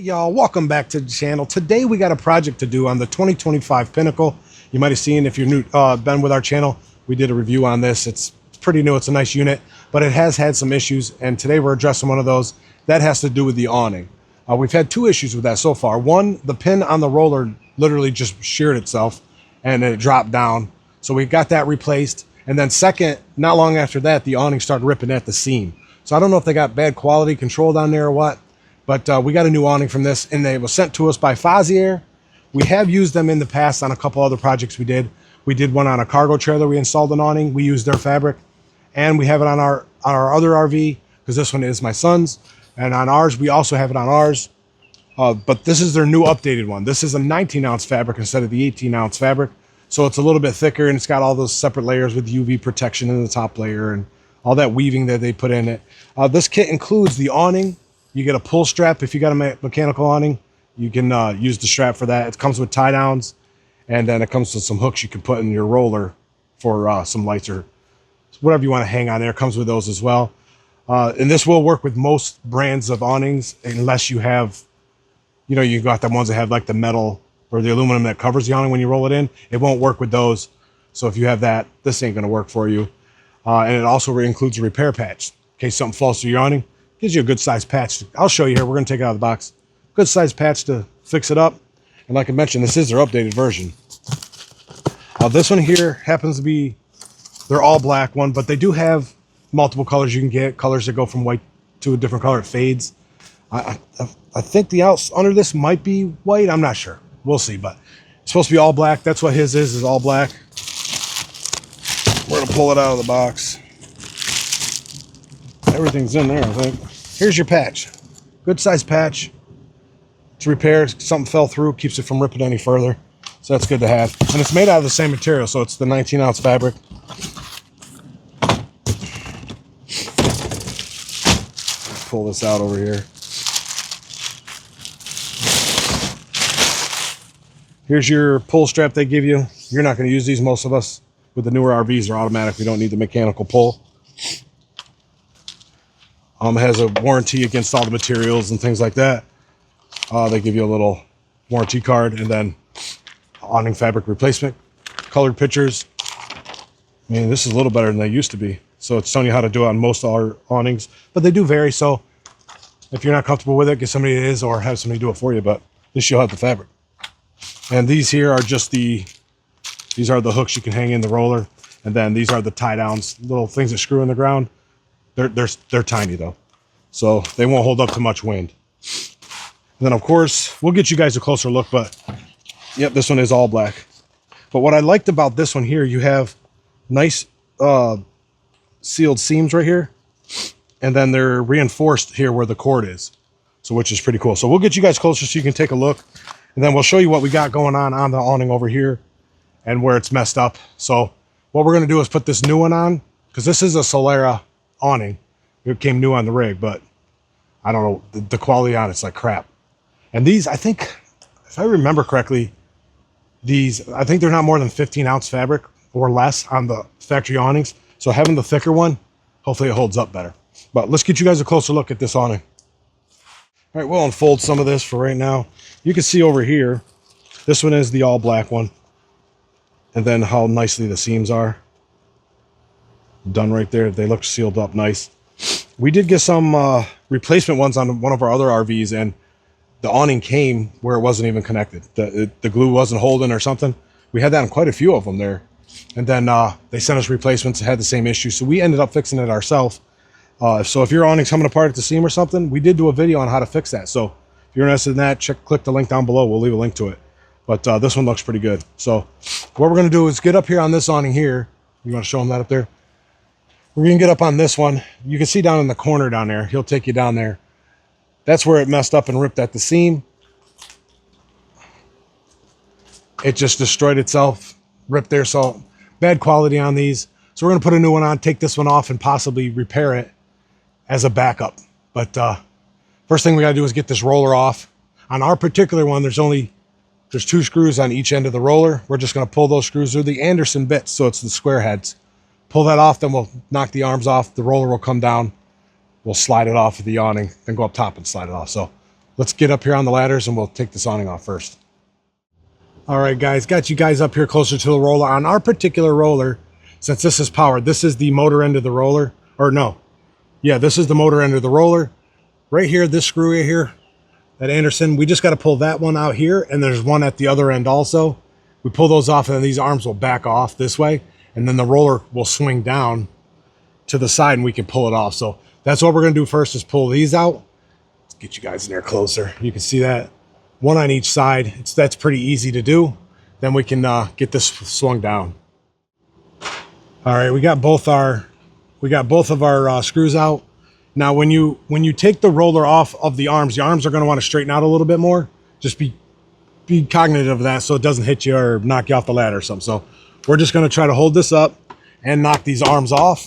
Y'all, welcome back to the channel. Today we got a project to do on the 2025 Pinnacle. You might have seen, if you're new, been with our channel, we did a review on this. It's pretty new. It's a nice unit, but it has had some issues, and today we're addressing one of those. That has to do with the awning. We've had two issues with that so far. One, the pin on the roller literally just sheared itself and it dropped down. So we got that replaced. And then second, not long after that, the awning started ripping at the seam. So I don't know if they got bad quality control down there or what, but we got a new awning from this, and it was sent to us by Fonzier. We have used them in the past on a couple other projects we did. We did one on a cargo trailer. We installed an awning. We used their fabric, and we have it on our other RV, because this one is my son's, and on ours we also have it on ours. But this is their new updated one. This is a 19-ounce fabric instead of the 18-ounce fabric, so it's a little bit thicker, and it's got all those separate layers with UV protection in the top layer and all that weaving that they put in it. This kit includes the awning. You get a pull strap. If you got a mechanical awning, you can use the strap for that. It comes with tie downs, and then it comes with some hooks you can put in your roller for some lights or whatever you want to hang on there. It comes with those as well. And this will work with most brands of awnings, unless you have, you know, you got the ones that have like the metal or the aluminum that covers the awning when you roll it in. It won't work with those. So if you have that, this ain't going to work for you. And it also includes a repair patch in case something falls through your awning. Gives you a good size patch. I'll show you here. We're going to take it out of the box. Good size patch to fix it up. And like I mentioned, this is their updated version. This one here happens to be, they're all black one, but they do have multiple colors you can get. Colors that go from white to a different color. It fades. I think the outs under this might be white. I'm not sure. We'll see, but it's supposed to be all black. That's what his is all black. We're going to pull it out of the box. Everything's in there, I think. Here's your patch. Good size patch to repair. Something fell through, keeps it from ripping any further. So that's good to have. And it's made out of the same material, so it's the 19-ounce fabric. Let's pull this out over here. Here's your pull strap they give you. You're not going to use these, most of us. With the newer RVs, they're automatic. We don't need the mechanical pull. It has a warranty against all the materials and things like that. They give you a little warranty card, and then awning fabric replacement, colored pictures. I mean, this is a little better than they used to be. So it's telling you how to do it on most of our awnings, but they do vary. So if you're not comfortable with it, get somebody that is, or have somebody do it for you, but at least you'll have the fabric. And these here are just these are the hooks you can hang in the roller. And then these are the tie downs, little things that screw in the ground. They're tiny though, so they won't hold up to much wind. And then of course we'll get you guys a closer look, but yep, this one is all black. But what I liked about this one here, you have nice sealed seams right here, and then they're reinforced here where the cord is, so which is pretty cool. So we'll get you guys closer so you can take a look, and then we'll show you what we got going on the awning over here and where it's messed up. So what we're going to do is put this new one on, because this is a Solera awning. It came new on the rig, but I don't know, the quality on it's like crap. And these, I think, if I remember correctly, I think they're not more than 15-ounce fabric or less on the factory awnings. So having the thicker one, hopefully it holds up better. But let's get you guys a closer look at this awning. All right, we'll unfold some of this for right now. You can see over here, this one is the all black one, and then how nicely the seams are done right there. They look sealed up nice. We did get some replacement ones on one of our other RVs, and the awning came where it wasn't even connected. The glue wasn't holding or something. We had that on quite a few of them there. And then they sent us replacements that had the same issue, so we ended up fixing it ourselves. So if your awning's coming apart at the seam or something, we did do a video on how to fix that. So if you're interested in that, click the link down below. We'll leave a link to it. But this one looks pretty good. So what we're going to do is get up here on this awning here. You want to show them that up there? We're going to get up on this one. You can see down in the corner down there. He'll take you down there. That's where it messed up and ripped at the seam. It just destroyed itself, ripped there. So bad quality on these. So we're going to put a new one on, take this one off, and possibly repair it as a backup. But first thing we got to do is get this roller off. On our particular one, there's 2 screws on each end of the roller. We're just going to pull those screws. They're the Anderson bits, so it's the square heads. Pull that off, then we'll knock the arms off. The roller will come down. We'll slide it off of the awning, then go up top and slide it off. So let's get up here on the ladders and we'll take this awning off first. All right, guys, got you guys up here closer to the roller. On our particular roller, since this is powered, this is the motor end of the roller, or no. Yeah, this is the motor end of the roller. Right here, this screw right here, that Anderson, we just got to pull that one out here, and there's one at the other end also. We pull those off, and then these arms will back off this way, and then the roller will swing down to the side, and we can pull it off. So that's what we're going to do first, is pull these out. Let's get you guys in there closer. You can see that. One on each side. That's pretty easy to do. Then we can get this swung down. All right, we got both of our screws out. Now, when you take the roller off of the arms are going to want to straighten out a little bit more. Just be cognitive of that so it doesn't hit you or knock you off the ladder or something. So we're just going to try to hold this up and knock these arms off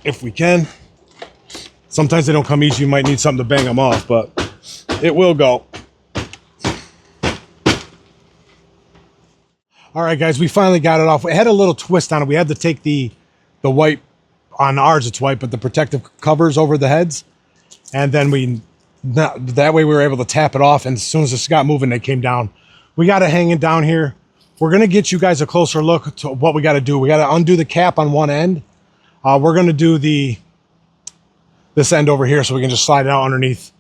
if we can. Sometimes they don't come easy. You might need something to bang them off, but it will go. All right, guys, we finally got it off. It had a little twist on it. We had to take the white, on ours it's white, but the protective covers over the heads. And then that way we were able to tap it off. And as soon as this got moving, they came down. We got it hanging down here. We're going to get you guys a closer look to what we got to do. We got to undo the cap on one end. We're going to do this end over here so we can just slide it out underneath.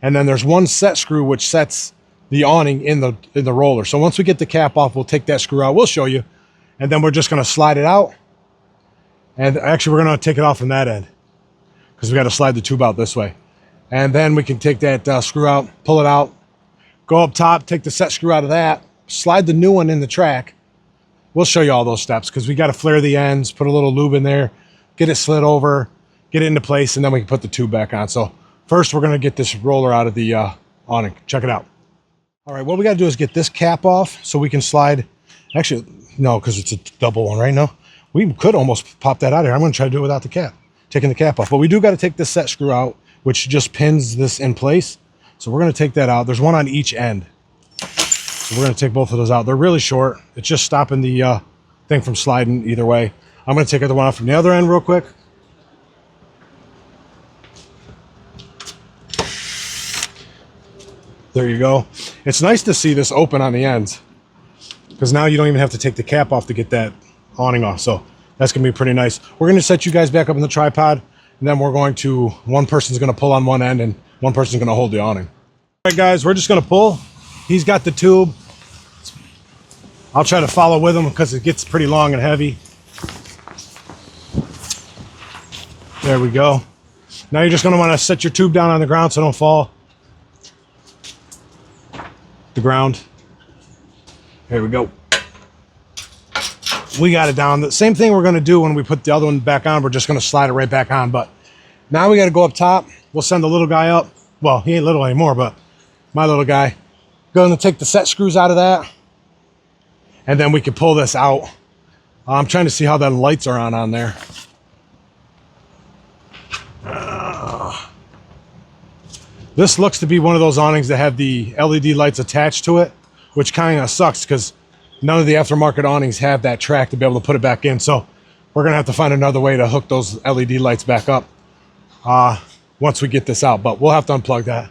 And then there's one set screw which sets the awning in the roller. So once we get the cap off, we'll take that screw out. We'll show you. And then we're just going to slide it out. And actually, we're going to take it off from that end because we got to slide the tube out this way. And then we can take that screw out, pull it out, go up top, take the set screw out of that, slide the new one in the track. We'll show you all those steps because we got to flare the ends, put a little lube in there, get it slid over, get it into place, and then we can put the tube back on. So first, we're going to get this roller out of the awning. Check it out. All right, what we got to do is get this cap off so we can slide. Actually, no, because it's a double one right now. We could almost pop that out of here. I'm going to try to do it without the cap, taking the cap off. But we do got to take this set screw out, which just pins this in place. So we're going to take that out. There's one on each end. So we're going to take both of those out. They're really short. It's just stopping the thing from sliding either way. I'm going to take the one out from the other end real quick. There you go. It's nice to see this open on the ends because now you don't even have to take the cap off to get that awning off. So that's going to be pretty nice. We're going to set you guys back up in the tripod, and then we're going to, one person's going to pull on one end and one person's going to hold the awning. All right, guys, we're just going to pull. He's got the tube. I'll try to follow with him because it gets pretty long and heavy. There we go. Now you're just going to want to set your tube down on the ground so it don't fall. The ground. Here we go. We got it down. The same thing we're going to do when we put the other one back on. We're just going to slide it right back on. But now we got to go up top. We'll send the little guy up. Well, he ain't little anymore, but my little guy. Going to take the set screws out of that. And then we can pull this out. I'm trying to see how the lights are on there. This looks to be one of those awnings that have the LED lights attached to it, which kind of sucks because none of the aftermarket awnings have that track to be able to put it back in. So we're going to have to find another way to hook those LED lights back up once we get this out. But we'll have to unplug that.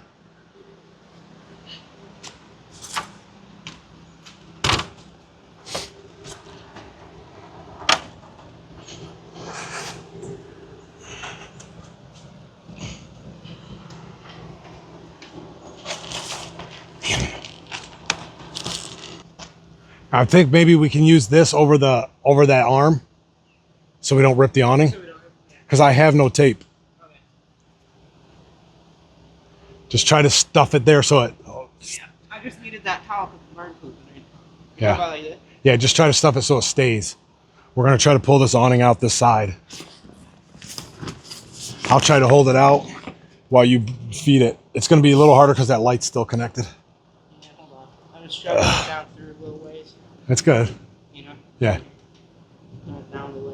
I think maybe we can use this over that arm so we don't rip the awning because I have no tape. Okay. Just try to stuff it there so it... Yeah, I just needed that towel with the bird poop in it. Yeah. Like that. Yeah, just try to stuff it so it stays. We're going to try to pull this awning out this side. I'll try to hold it out while you feed it. It's going to be a little harder because that light's still connected. Yeah, hold on. I'm just shoving it down through a little ways. That's good. You know? Yeah. Down the way.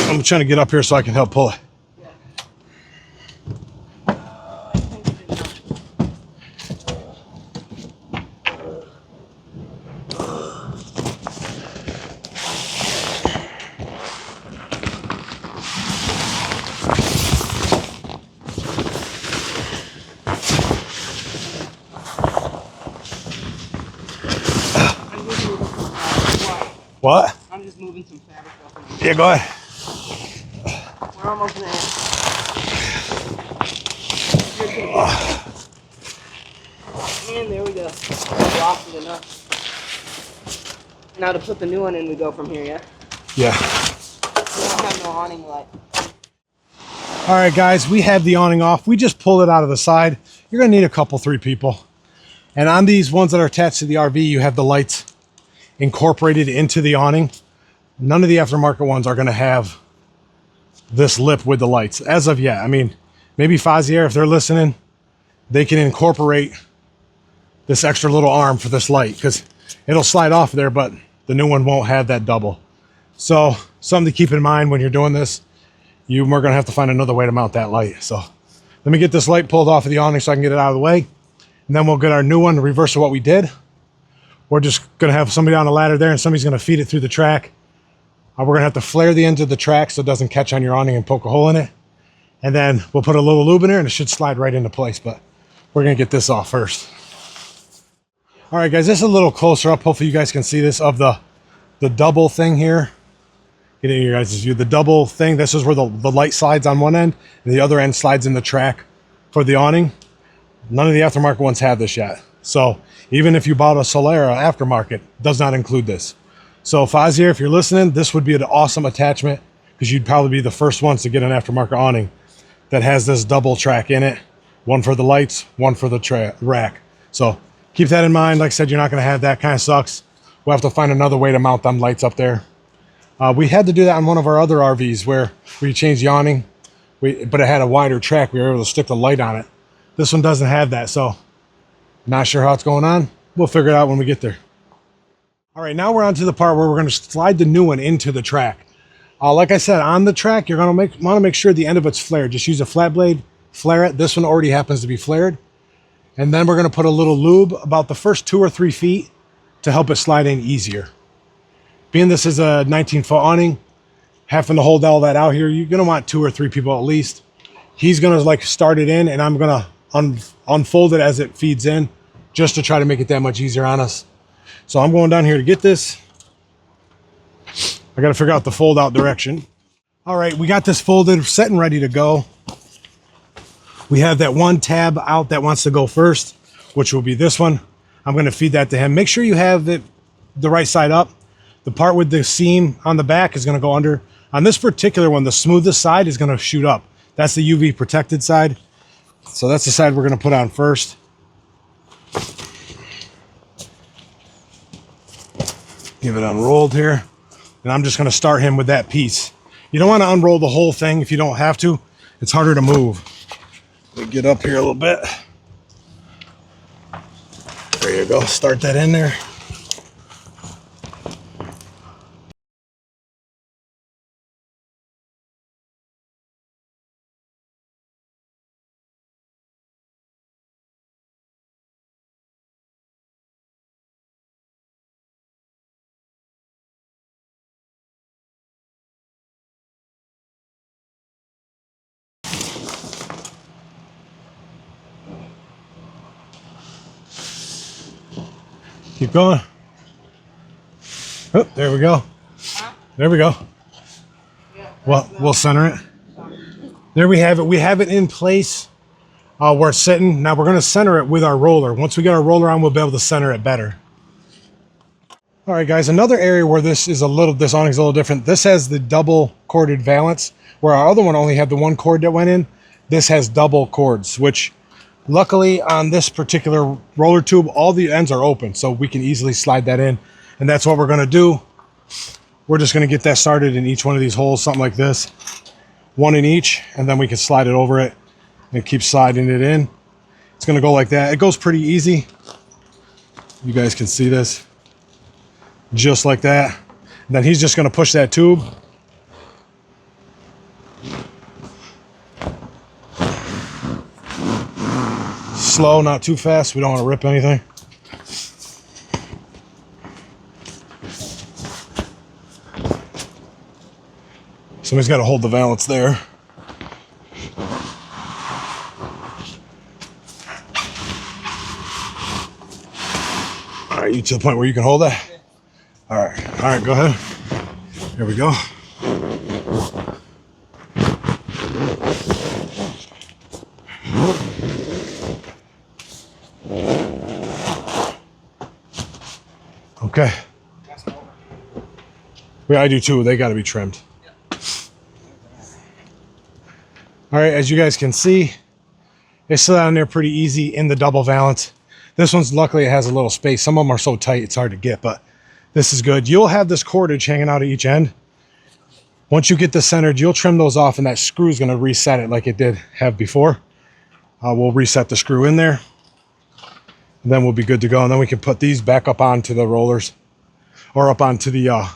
I'm trying to get up here so I can help pull it. What? I'm just moving some fabric off. Yeah, go ahead. We're almost there. And there we go. Lost it enough. Now to put the new one in, we go from here, yeah? Yeah. We don't have no awning light. All right, guys, we have the awning off. We just pulled it out of the side. You're gonna need a couple, 3 people. And on these ones that are attached to the RV, you have the lights incorporated into the awning. None of the aftermarket ones are gonna have this lip with the lights as of yet. I mean, maybe Fonzier, if they're listening, they can incorporate this extra little arm for this light because it'll slide off there, but the new one won't have that double. So something to keep in mind when you're doing this. We're gonna have to find another way to mount that light. So let me get this light pulled off of the awning so I can get it out of the way. And then we'll get our new one, the reverse of what we did. We're just gonna have somebody on a ladder there and somebody's gonna feed it through the track. We're gonna have to flare the ends of the track so it doesn't catch on your awning and poke a hole in it. And then we'll put a little lube in there and it should slide right into place, but we're gonna get this off first. All right, guys, this is a little closer up. Hopefully you guys can see this of the double thing here. Get in your guys' view. The double thing, this is where the light slides on one end and the other end slides in the track for the awning. None of the aftermarket ones have this yet. So even if you bought a Solera aftermarket, does not include this. So Fonzier, if you're listening, this would be an awesome attachment because you'd probably be the first ones to get an aftermarket awning that has this double track in it. One for the lights, one for the rack. So keep that in mind. Like I said, you're not gonna have that, kind of sucks. We'll have to find another way to mount them lights up there. We had to do that on one of our other RVs where we changed the awning, but it had a wider track. We were able to stick the light on it. This one doesn't have that, so not sure how it's going on. We'll figure it out when we get there. All right, now we're on to the part where we're gonna slide the new one into the track. Like I said, on the track, you're gonna wanna make sure the end of it's flared. Just use a flat blade, flare it. This one already happens to be flared. And then we're gonna put a little lube about the first 2 or 3 feet to help it slide in easier. Being this is a 19-foot awning, having to hold all that out here, you're gonna want 2 or 3 people at least. He's gonna like start it in and I'm gonna unfold it as it feeds in just to try to make it that much easier on us. So I'm going down here to get this. I gotta figure out the fold out direction. All right, we got this folded, set and ready to go. We have that one tab out that wants to go first, which will be this one. I'm gonna feed that to him. Make sure you have it the right side up. The part with the seam on the back is gonna go under. On this particular one, the smoothest side is gonna shoot up. That's the UV protected side. So that's the side we're gonna put on first. Give it unrolled here. And I'm just gonna start him with that piece. You don't wanna unroll the whole thing if you don't have to. It's harder to move. Let me get up here a little bit. There you go, start that in there. Keep going. Oh, there we go. There we go. Well, we'll center it. There we have it. We have it in place where it's sitting. Now we're going to center it with our roller. Once we get our roller on, we'll be able to center it better. All right, guys, another area where this awning's a little different. This has the double corded valance, where our other one only had the one cord that went in. This has double cords, which luckily on this particular roller tube, all the ends are open, so we can easily slide that in. And that's what we're gonna do. We're just gonna get that started in each one of these holes, something like this. One in each, and then we can slide it over it and keep sliding it in. It's gonna go like that. It goes pretty easy. You guys can see this. Just like that. And then he's just gonna push that tube. Slow, not too fast. We don't want to rip anything. Somebody's got to hold the valance there. All right, you to the point where you can hold that? All right, go ahead. Here we go. Okay. Yeah, I do too. They got to be trimmed. All right, as you guys can see, it's still down there pretty easy in the double valance. This one's luckily it has a little space. Some of them are so tight it's hard to get, but this is good. You'll have this cordage hanging out at each end. Once you get this centered, you'll trim those off, and that screw is going to reset it like it did have before. We'll reset the screw in there, and then we'll be good to go. And then we can put these back up onto the rollers or up onto the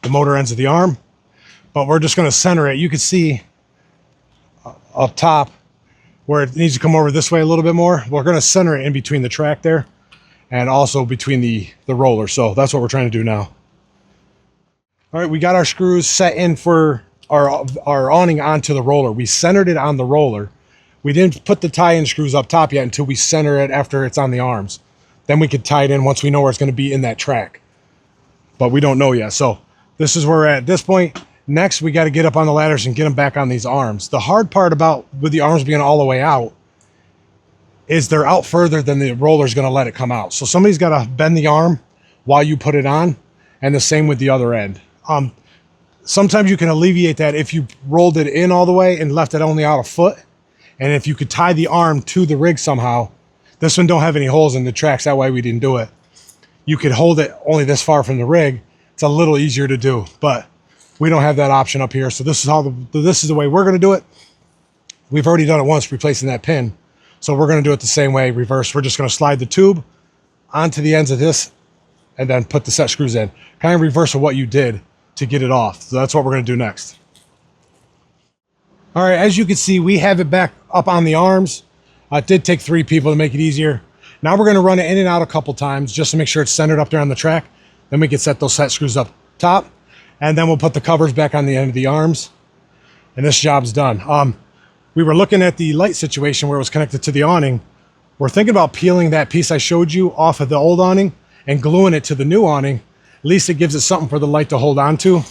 motor ends of the arm. But we're just going to center it. You can see up top where it needs to come over this way a little bit more. We're going to center it in between the track there and also between the roller. So that's what we're trying to do now. All right, we got our screws set in for our awning onto the roller. We centered it on the roller. We didn't put the tie-in screws up top yet until we center it after it's on the arms. Then we could tie it in once we know where it's going to be in that track. But we don't know yet. So this is where we're at this point. Next, we got to get up on the ladders and get them back on these arms. The hard part about with the arms being all the way out is they're out further than the roller's going to let it come out. So somebody's got to bend the arm while you put it on, and the same with the other end. Sometimes you can alleviate that if you rolled it in all the way and left it only out a foot. And if you could tie the arm to the rig somehow, this one don't have any holes in the tracks. That way we didn't do it. You could hold it only this far from the rig. It's a little easier to do, but we don't have that option up here. So this is the way we're going to do it. We've already done it once, replacing that pin. So we're going to do it the same way, reverse. We're just going to slide the tube onto the ends of this and then put the set screws in. Kind of reverse of what you did to get it off. So that's what we're going to do next. All right, as you can see, we have it back up on the arms. It did take 3 people to make it easier. Now we're going to run it in and out a couple times just to make sure it's centered up there on the track. Then we can set those set screws up top, and then we'll put the covers back on the end of the arms, and this job's done. We were looking at the light situation where it was connected to the awning. We're thinking about peeling that piece I showed you off of the old awning and gluing it to the new awning. At least it gives it something for the light to hold on to.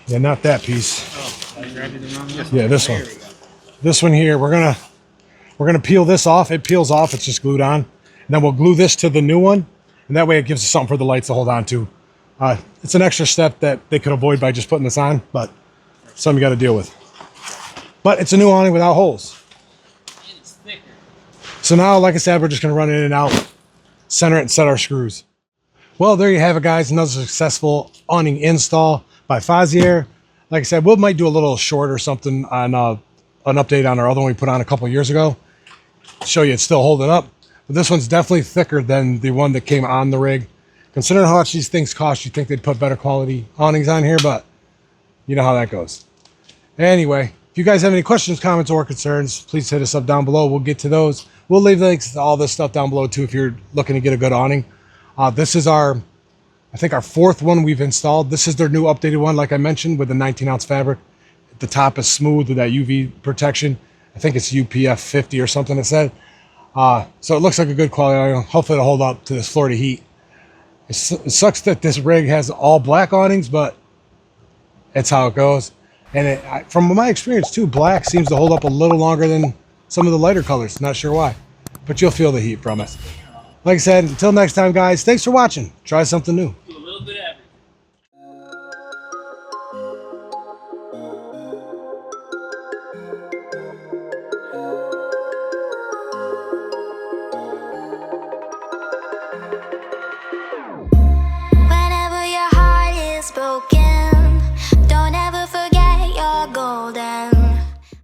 Yeah, not that piece. Oh, I grabbed it the wrong one? Yeah, this one. This one here, we're gonna peel this off. It peels off, it's just glued on. And then we'll glue this to the new one, and that way it gives us something for the lights to hold on to. It's an extra step that they could avoid by just putting this on, but something you got to deal with. But it's a new awning without holes. And it's thicker. So now, like I said, we're just going to run it in and out, center it, and set our screws. Well, there you have it, guys. Another successful awning install by Fonzier. Like I said, we might do a little short or something on an update on our other one we put on a couple years ago. Show you it's still holding up. But this one's definitely thicker than the one that came on the rig. Considering how much these things cost, you'd think they'd put better quality awnings on here, but you know how that goes. Anyway, if you guys have any questions, comments, or concerns, please hit us up down below. We'll get to those. We'll leave links to all this stuff down below too if you're looking to get a good awning. This is I think our 4th one we've installed. This is their new updated one, like I mentioned, with the 19-ounce fabric. The top is smooth with that UV protection. I think it's UPF 50 or something it said. So it looks like a good quality awning. Hopefully it'll hold up to this Florida heat. It sucks that this rig has all black awnings, but it's how it goes. And from my experience too, black seems to hold up a little longer than some of the lighter colors. Not sure why, but you'll feel the heat from it. Like I said, until next time, guys, thanks for watching. Try something new.